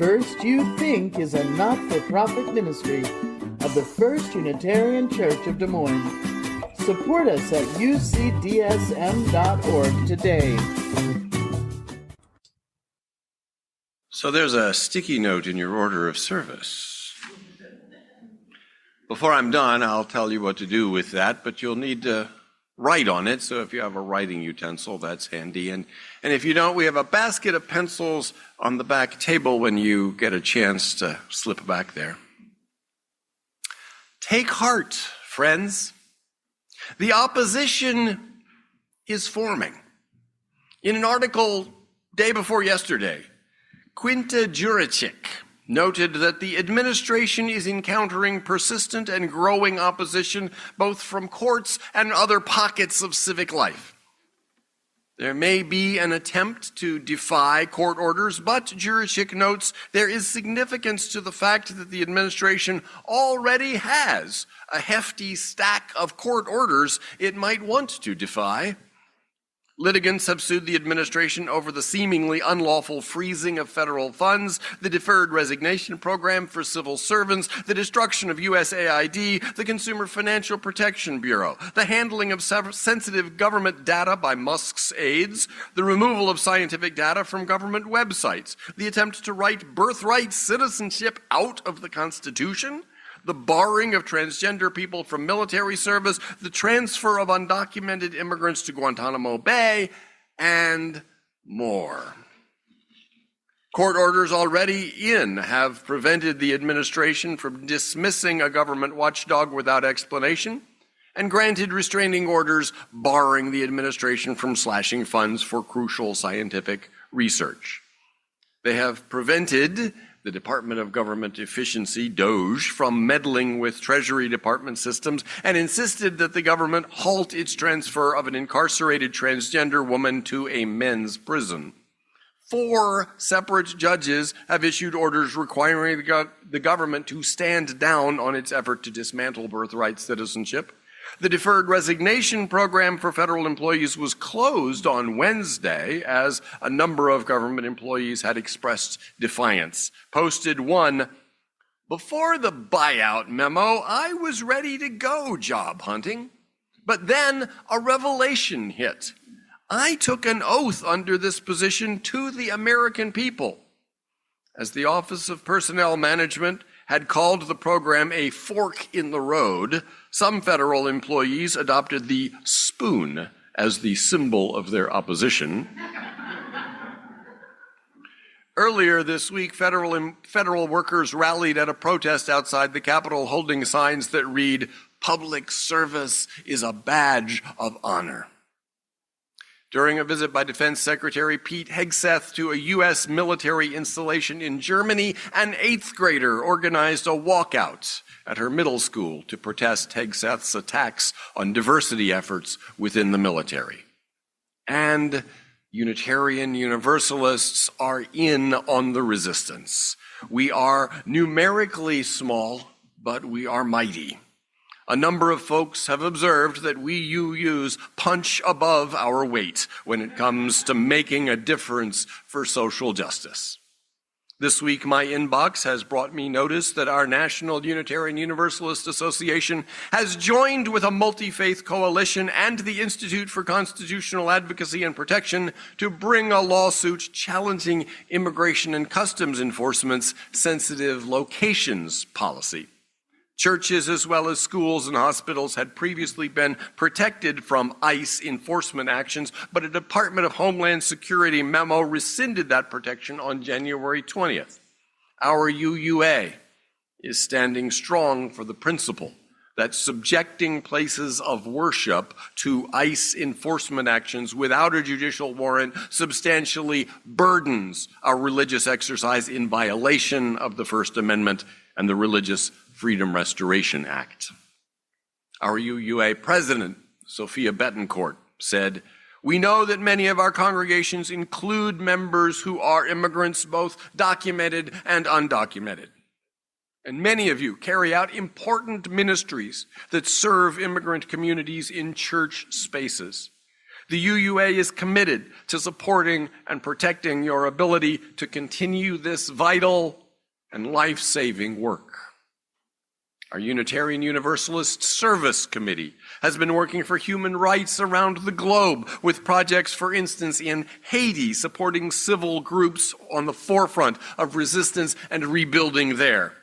First You Think is a not-for-profit ministry of the First Unitarian Church of Des Moines. Support us at ucdsm.org today. So there's a sticky note in your order of service. Before I'm done, I'll tell you what to do with that, but you'll need to write on it. So if you have a writing utensil, that's handy. And if you don't, we have a basket of pencils on the back table when you get a chance to slip back there. Take heart, friends. The opposition is forming. In an article day before yesterday, Quinta Juricic noted that the administration is encountering persistent and growing opposition both from courts and other pockets of civic life. There may be an attempt to defy court orders, but Juricic notes there is significance to the fact that the administration already has a hefty stack of court orders it might want to defy. Litigants have sued the administration over the seemingly unlawful freezing of federal funds, the deferred resignation program for civil servants, the destruction of USAID, the Consumer Financial Protection Bureau, the handling of sensitive government data by Musk's aides, the removal of scientific data from government websites, the attempt to write birthright citizenship out of the Constitution, the barring of transgender people from military service, the transfer of undocumented immigrants to Guantanamo Bay, and more. Court orders already in have prevented the administration from dismissing a government watchdog without explanation and granted restraining orders barring the administration from slashing funds for crucial scientific research. They have prevented the Department of Government Efficiency, DOGE, from meddling with Treasury Department systems and insisted that the government halt its transfer of an incarcerated transgender woman to a men's prison. 4 separate judges have issued orders requiring the government to stand down on its effort to dismantle birthright citizenship. The deferred resignation program for federal employees was closed on Wednesday as a number of government employees had expressed defiance. Posted one, "Before the buyout memo, I was ready to go job hunting. But then a revelation hit. I took an oath under this position to the American people." As the Office of Personnel Management had called the program a fork in the road, some federal employees adopted the spoon as the symbol of their opposition. Earlier this week, federal workers rallied at a protest outside the Capitol holding signs that read, "Public service is a badge of honor." During a visit by Defense Secretary Pete Hegseth to a U.S. military installation in Germany, an 8th grader organized a walkout at her middle school to protest Hegseth's attacks on diversity efforts within the military. And Unitarian Universalists are in on the resistance. We are numerically small, but we are mighty. A number of folks have observed that we UUs punch above our weight when it comes to making a difference for social justice. This week, my inbox has brought me notice that our National Unitarian Universalist Association has joined with a multi-faith coalition and the Institute for Constitutional Advocacy and Protection to bring a lawsuit challenging Immigration and Customs Enforcement's sensitive locations policy. Churches as well as schools and hospitals had previously been protected from ICE enforcement actions, but a Department of Homeland Security memo rescinded that protection on January 20th. Our UUA is standing strong for the principle that subjecting places of worship to ICE enforcement actions without a judicial warrant substantially burdens our religious exercise in violation of the First Amendment and the Religious Freedom Restoration Act. Our UUA president, Sophia Betancourt, said, "We know that many of our congregations include members who are immigrants, both documented and undocumented. And many of you carry out important ministries that serve immigrant communities in church spaces. The UUA is committed to supporting and protecting your ability to continue this vital and life-saving work. Our Unitarian Universalist Service Committee has been working for human rights around the globe with projects, for instance, in Haiti, supporting civil groups on the forefront of resistance and rebuilding there.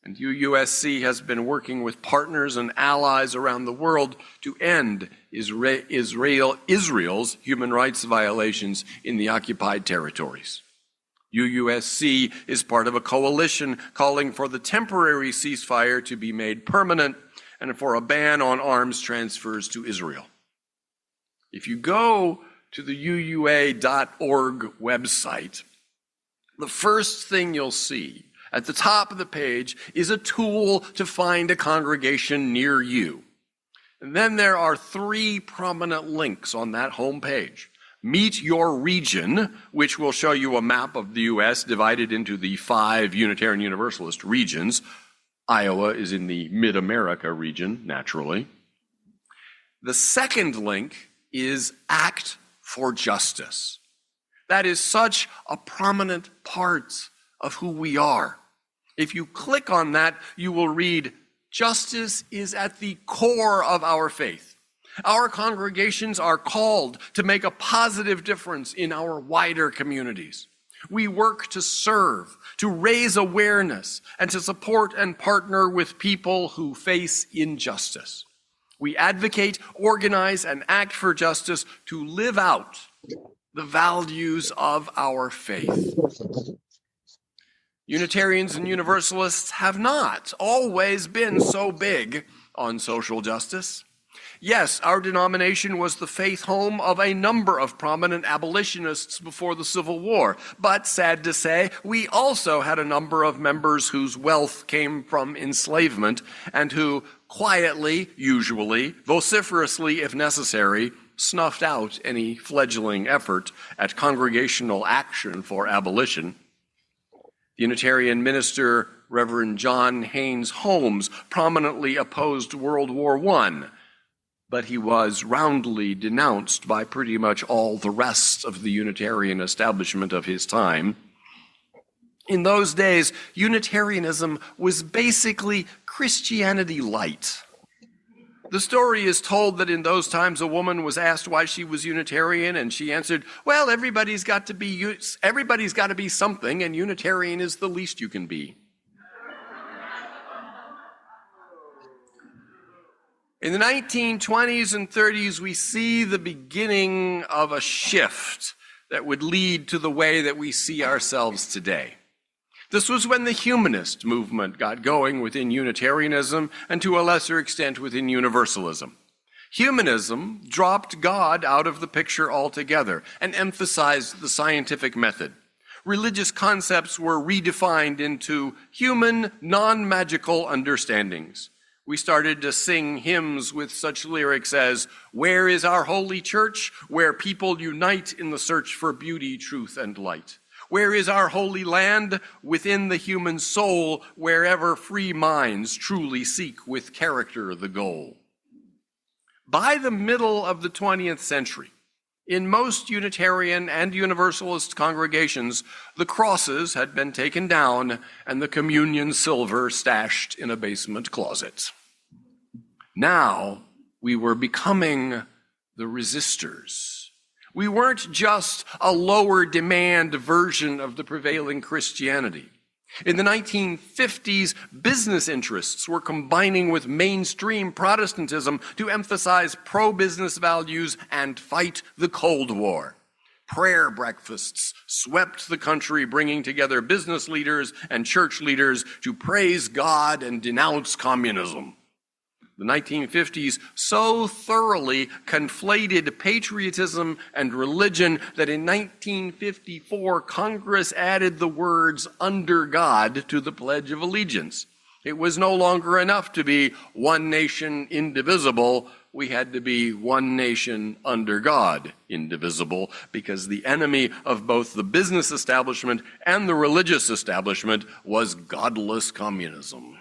And UUSC has been working with partners and allies around the world to end Israel's human rights violations in the occupied territories. UUSC is part of a coalition calling for the temporary ceasefire to be made permanent and for a ban on arms transfers to Israel. If you go to the UUA.org website, the first thing you'll see at the top of the page is a tool to find a congregation near you. And then there are 3 prominent links on that home page. Meet Your Region, which will show you a map of the U.S. divided into the 5 Unitarian Universalist regions. Iowa is in the Mid-America region, naturally. The second link is Act for Justice. That is such a prominent part of who we are. If you click on that, you will read, justice is at the core of our faith. Our congregations are called to make a positive difference in our wider communities. We work to serve, to raise awareness, and to support and partner with people who face injustice. We advocate, organize, and act for justice to live out the values of our faith. Unitarians and Universalists have not always been so big on social justice. Yes, our denomination was the faith home of a number of prominent abolitionists before the Civil War, but sad to say, we also had a number of members whose wealth came from enslavement and who quietly, usually, vociferously if necessary, snuffed out any fledgling effort at congregational action for abolition. The Unitarian minister, Reverend John Haynes Holmes, prominently opposed World War I, but he was roundly denounced by pretty much all the rest of the Unitarian establishment of his time. In those days, Unitarianism was basically Christianity light. The story is told that in those times a woman was asked why she was Unitarian, and she answered, well, everybody's got to be something, and Unitarian is the least you can be. In the 1920s and 30s, we see the beginning of a shift that would lead to the way that we see ourselves today. This was when the humanist movement got going within Unitarianism and to a lesser extent within Universalism. Humanism dropped God out of the picture altogether and emphasized the scientific method. Religious concepts were redefined into human, non-magical understandings. We started to sing hymns with such lyrics as, "Where is our holy church? Where people unite in the search for beauty, truth, and light. Where is our holy land? Within the human soul, wherever free minds truly seek with character the goal." By the middle of the 20th century, in most Unitarian and Universalist congregations, the crosses had been taken down and the communion silver stashed in a basement closet. Now we were becoming the resistors. We weren't just a lower demand version of the prevailing Christianity. In the 1950s, business interests were combining with mainstream Protestantism to emphasize pro-business values and fight the Cold War. Prayer breakfasts swept the country, bringing together business leaders and church leaders to praise God and denounce communism. The 1950s so thoroughly conflated patriotism and religion that in 1954, Congress added the words "under God" to the Pledge of Allegiance. It was no longer enough to be one nation indivisible. We had to be one nation under God, indivisible, because the enemy of both the business establishment and the religious establishment was godless communism.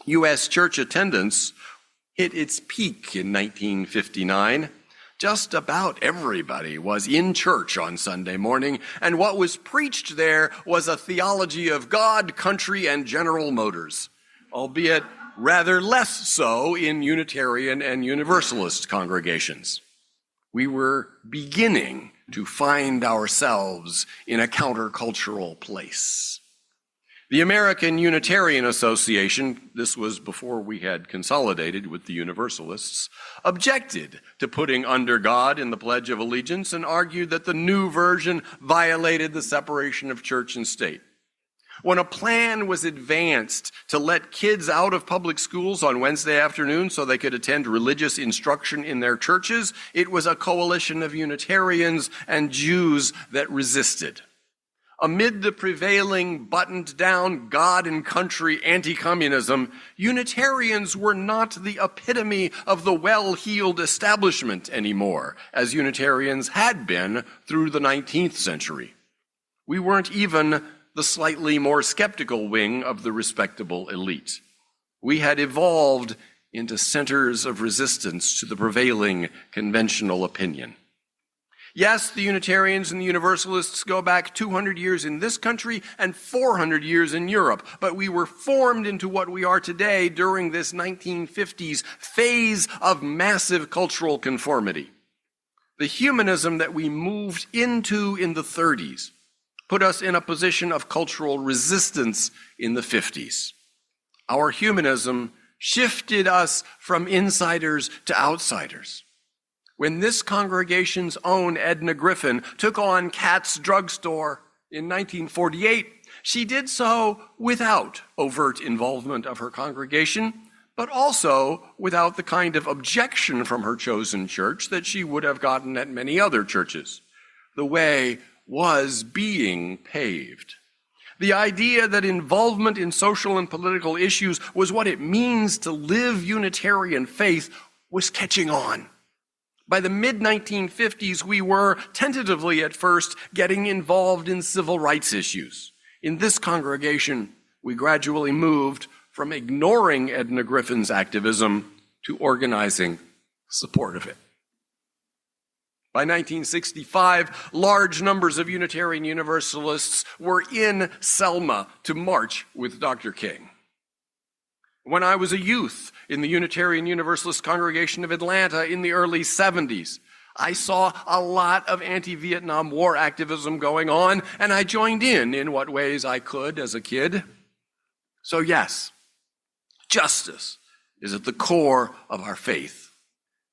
U.S. church attendance hit its peak in 1959. Just about everybody was in church on Sunday morning, and what was preached there was a theology of God, country, and General Motors, albeit rather less so in Unitarian and Universalist congregations. We were beginning to find ourselves in a countercultural place. The American Unitarian Association, this was before we had consolidated with the Universalists, objected to putting under God in the Pledge of Allegiance and argued that the new version violated the separation of church and state. When a plan was advanced to let kids out of public schools on Wednesday afternoon so they could attend religious instruction in their churches, it was a coalition of Unitarians and Jews that resisted. Amid the prevailing buttoned-down God and country anti-communism, Unitarians were not the epitome of the well-heeled establishment anymore, as Unitarians had been through the 19th century. We weren't even the slightly more skeptical wing of the respectable elite. We had evolved into centers of resistance to the prevailing conventional opinion. Yes, the Unitarians and the Universalists go back 200 years in this country and 400 years in Europe, but we were formed into what we are today during this 1950s phase of massive cultural conformity. The humanism that we moved into in the 30s put us in a position of cultural resistance in the 50s. Our humanism shifted us from insiders to outsiders. When this congregation's own Edna Griffin took on Katz Drugstore in 1948, she did so without overt involvement of her congregation, but also without the kind of objection from her chosen church that she would have gotten at many other churches. The way was being paved. The idea that involvement in social and political issues was what it means to live Unitarian faith was catching on. By the mid-1950s, we were, tentatively at first, getting involved in civil rights issues. In this congregation, we gradually moved from ignoring Edna Griffin's activism to organizing support of it. By 1965, large numbers of Unitarian Universalists were in Selma to march with Dr. King. When I was a youth in the Unitarian Universalist congregation of Atlanta in the early 70s, I saw a lot of anti-Vietnam War activism going on, and I joined in what ways I could as a kid. So yes, justice is at the core of our faith.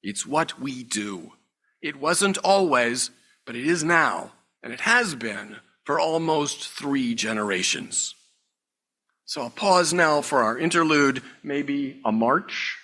It's what we do. It wasn't always, but it is now, and it has been for almost 3 generations. So I'll pause now for our interlude, maybe a march.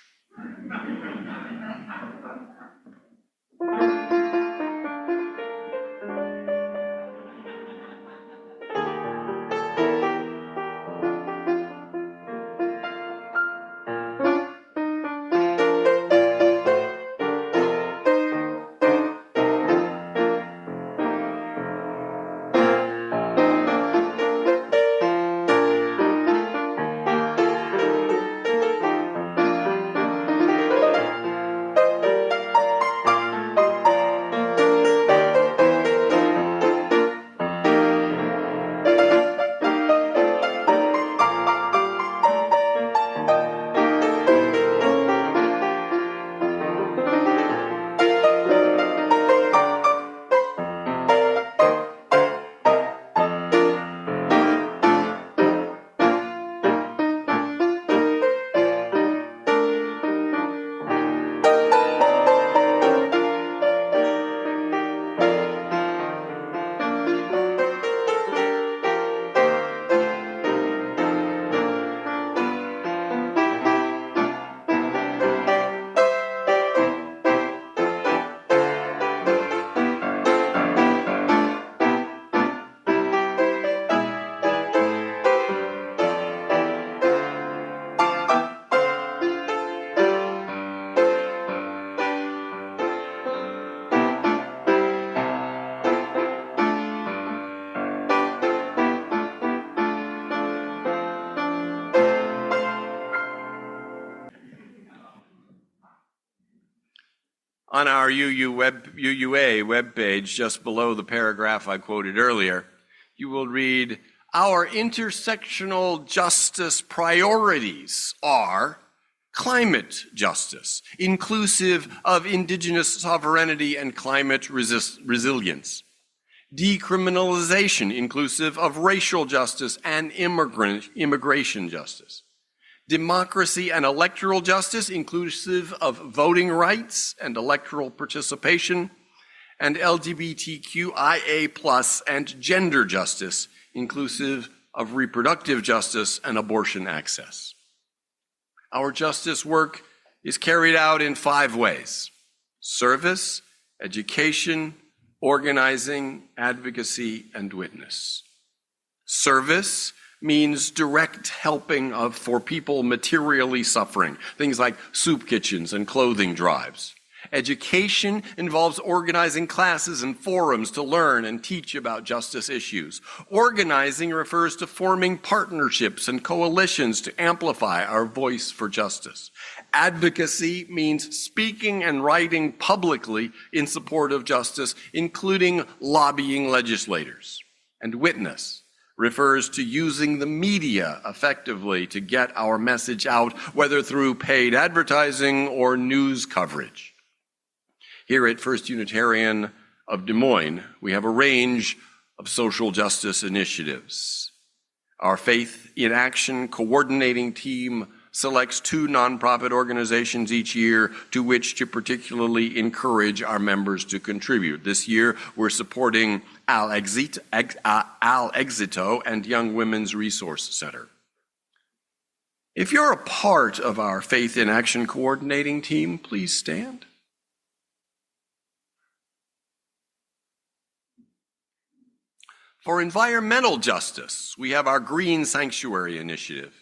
On our UUA webpage, just below the paragraph I quoted earlier, you will read, "Our intersectional justice priorities are climate justice, inclusive of indigenous sovereignty and climate resilience. Decriminalization, inclusive of racial justice and immigration justice. Democracy and electoral justice, inclusive of voting rights and electoral participation. And LGBTQIA+ and gender justice, inclusive of reproductive justice and abortion access." Our justice work is carried out in 5 ways: service, education, organizing, advocacy, and witness. Service means direct helping for people materially suffering, things like soup kitchens and clothing drives. Education involves organizing classes and forums to learn and teach about justice issues. Organizing refers to forming partnerships and coalitions to amplify our voice for justice. Advocacy means speaking and writing publicly in support of justice, including lobbying legislators. And witness refers to using the media effectively to get our message out, whether through paid advertising or news coverage. Here at First Unitarian of Des Moines, we have a range of social justice initiatives. Our Faith in Action coordinating team selects 2 nonprofit organizations each year to which to particularly encourage our members to contribute. This year, we're supporting Al Exito and Young Women's Resource Center. If you're a part of our Faith in Action coordinating team, please stand. For environmental justice, we have our Green Sanctuary Initiative.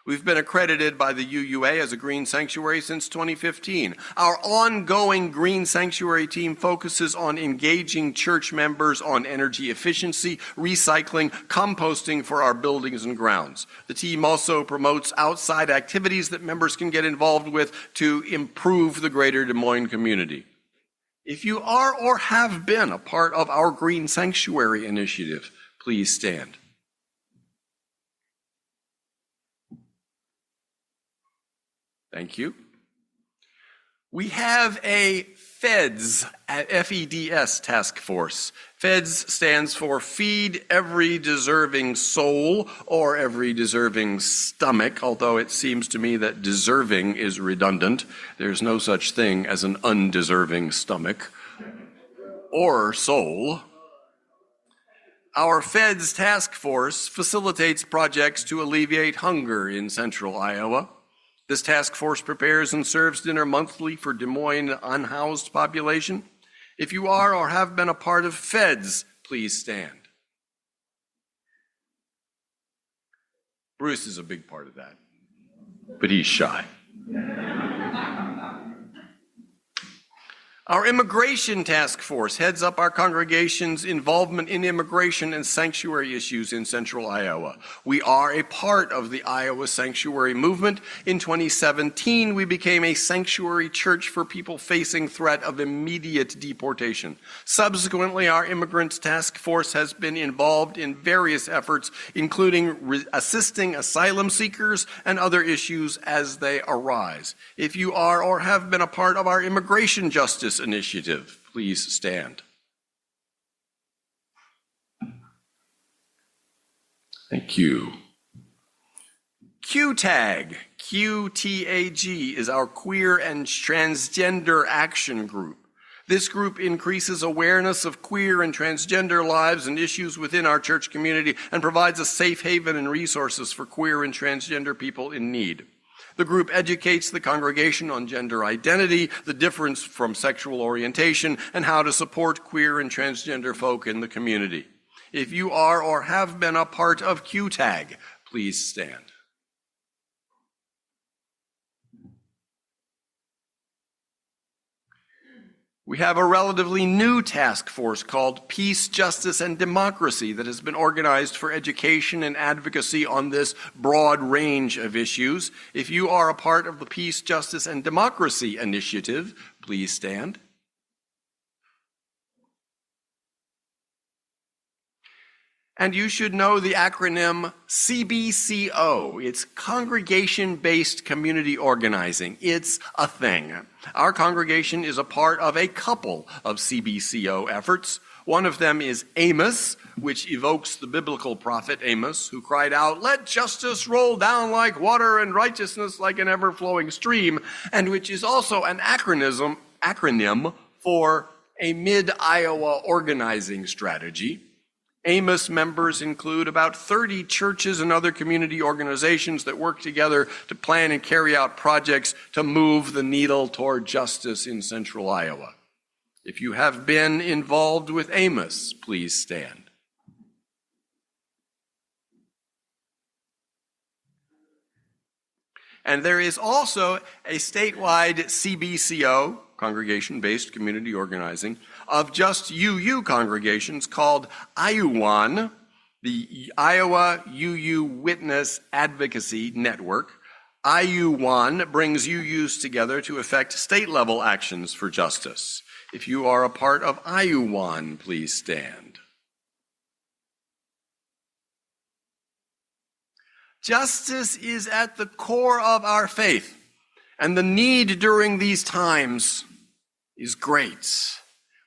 We've been accredited by the UUA as a Green Sanctuary since 2015. Our ongoing Green Sanctuary team focuses on engaging church members on energy efficiency, recycling, composting for our buildings and grounds. The team also promotes outside activities that members can get involved with to improve the greater Des Moines community. If you are or have been a part of our Green Sanctuary Initiative, please stand. Thank you. We have a FEDS, F-E-D-S task force. FEDS stands for Feed Every Deserving Soul or Every Deserving Stomach, although it seems to me that deserving is redundant. There's no such thing as an undeserving stomach or soul. Our FEDS task force facilitates projects to alleviate hunger in central Iowa. This task force prepares and serves dinner monthly for Des Moines unhoused population. If you are or have been a part of FEDS, please stand. Bruce is a big part of that, but he's shy. Our immigration task force heads up our congregation's involvement in immigration and sanctuary issues in central Iowa. We are a part of the Iowa sanctuary movement. In 2017, we became a sanctuary church for people facing threat of immediate deportation. Subsequently, our immigrants task force has been involved in various efforts, including assisting asylum seekers and other issues as they arise. If you are or have been a part of our immigration justice initiative, please stand. Thank you. QTAG, QTAG, is our Queer and Transgender Action Group. This group increases awareness of queer and transgender lives and issues within our church community and provides a safe haven and resources for queer and transgender people in need. The group educates the congregation on gender identity, the difference from sexual orientation, and how to support queer and transgender folk in the community. If you are or have been a part of QTAG, please stand. We have a relatively new task force called Peace, Justice, and Democracy that has been organized for education and advocacy on this broad range of issues. If you are a part of the Peace, Justice, and Democracy initiative, please stand. And you should know the acronym CBCO. It's Congregation-Based Community Organizing. It's a thing. Our congregation is a part of a couple of CBCO efforts. One of them is Amos, which evokes the biblical prophet Amos, who cried out, "Let justice roll down like water and righteousness like an ever-flowing stream," and which is also an acronym for a mid-Iowa organizing strategy. Amos members include about 30 churches and other community organizations that work together to plan and carry out projects to move the needle toward justice in central Iowa. If you have been involved with Amos, please stand. And there is also a statewide CBCO, Congregation-Based Community Organizing, of just UU congregations called IUWAN, the Iowa UU Witness Advocacy Network. IUWAN brings UUs together to effect state-level actions for justice. If you are a part of IUWAN, please stand. Justice is at the core of our faith, and the need during these times is great.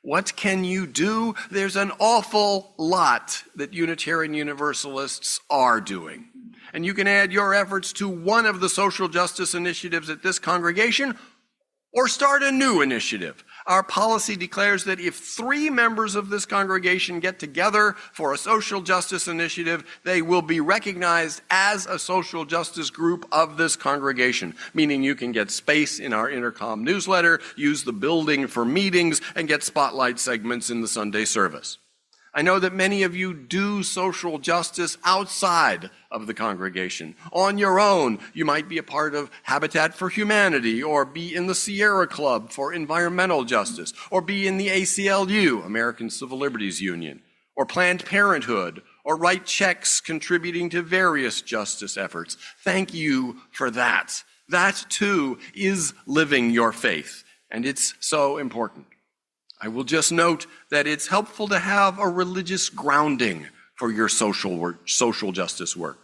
What can you do? There's an awful lot that Unitarian Universalists are doing. And you can add your efforts to one of the social justice initiatives at this congregation or start a new initiative. Our policy declares that if 3 members of this congregation get together for a social justice initiative, they will be recognized as a social justice group of this congregation, meaning you can get space in our intercom newsletter, use the building for meetings, and get spotlight segments in the Sunday service. I know that many of you do social justice outside of the congregation. On your own, you might be a part of Habitat for Humanity, or be in the Sierra Club for environmental justice, or be in the ACLU, American Civil Liberties Union, or Planned Parenthood, or write checks contributing to various justice efforts. Thank you for that. That, too, is living your faith, and it's so important. I will just note that it's helpful to have a religious grounding for your social justice work.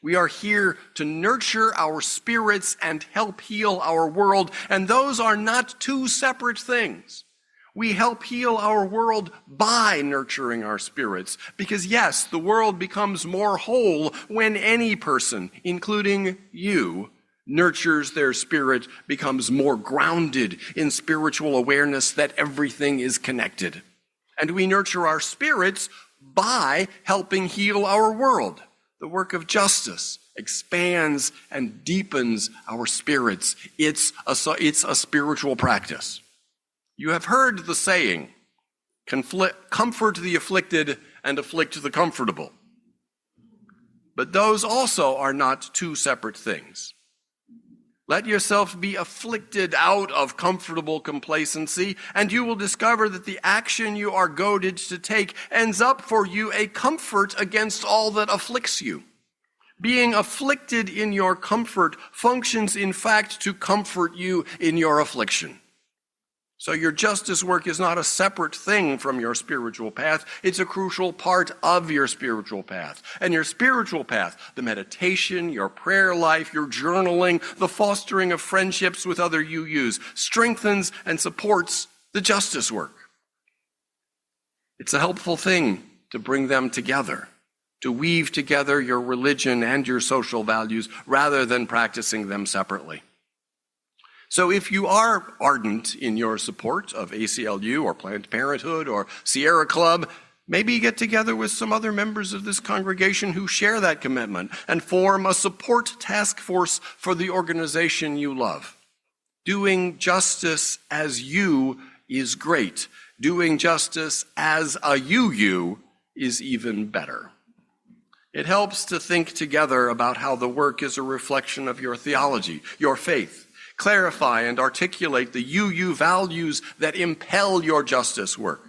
We are here to nurture our spirits and help heal our world, and those are not two separate things. We help heal our world by nurturing our spirits, because yes, the world becomes more whole when any person, including you, nurtures their spirit, becomes more grounded in spiritual awareness that everything is connected. And we nurture our spirits by helping heal our world. The work of justice expands and deepens our spirits. It's a spiritual practice. You have heard the saying, comfort the afflicted and afflict the comfortable. But those also are not two separate things. Let yourself be afflicted out of comfortable complacency, and you will discover that the action you are goaded to take ends up for you a comfort against all that afflicts you. Being afflicted in your comfort functions, in fact, to comfort you in your affliction. So your justice work is not a separate thing from your spiritual path. It's a crucial part of your spiritual path. And your spiritual path, the meditation, your prayer life, your journaling, the fostering of friendships with other UUs, strengthens and supports the justice work. It's a helpful thing to bring them together, to weave together your religion and your social values rather than practicing them separately. So if you are ardent in your support of ACLU or Planned Parenthood or Sierra Club, maybe get together with some other members of this congregation who share that commitment and form a support task force for the organization you love. Doing justice as you is great. Doing justice as a UU is even better. It helps to think together about how the work is a reflection of your theology, your faith. Clarify and articulate the UU values that impel your justice work.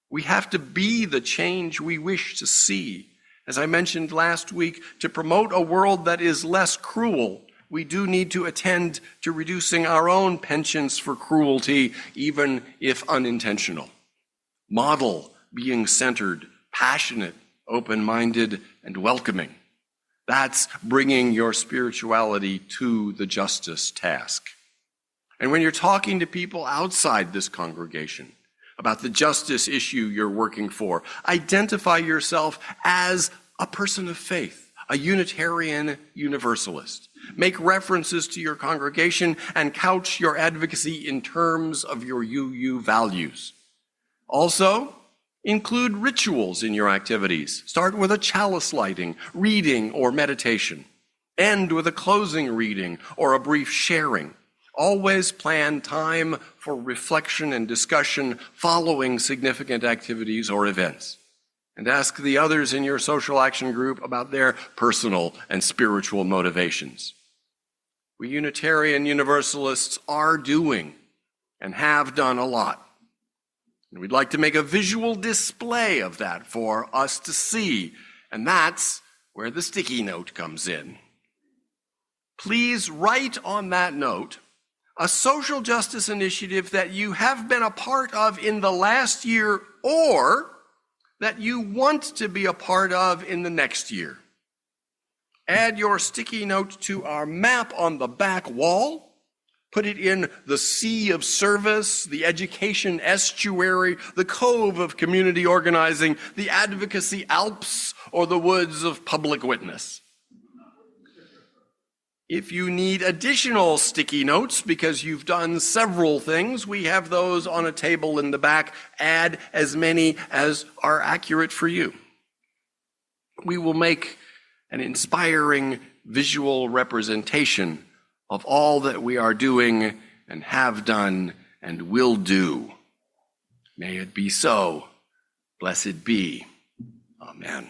We have to be the change we wish to see. As I mentioned last week, to promote a world that is less cruel, we do need to attend to reducing our own penchants for cruelty, even if unintentional. Model being centered, passionate, open-minded, and welcoming. That's bringing your spirituality to the justice task. And when you're talking to people outside this congregation about the justice issue you're working for, identify yourself as a person of faith, a Unitarian Universalist. Make references to your congregation and couch your advocacy in terms of your UU values. Also, include rituals in your activities. Start with a chalice lighting, reading, or meditation. End with a closing reading or a brief sharing. Always plan time for reflection and discussion following significant activities or events. And ask the others in your social action group about their personal and spiritual motivations. We Unitarian Universalists are doing and have done a lot. And we'd like to make a visual display of that for us to see. And that's where the sticky note comes in. Please write on that note a social justice initiative that you have been a part of in the last year or that you want to be a part of in the next year. Add your sticky note to our map on the back wall. Put it in the sea of service, the education estuary, the cove of community organizing, the advocacy Alps, or the woods of public witness. If you need additional sticky notes because you've done several things, we have those on a table in the back. Add as many as are accurate for you. We will make an inspiring visual representation of all that we are doing and have done and will do. May it be so. Blessed be. Amen.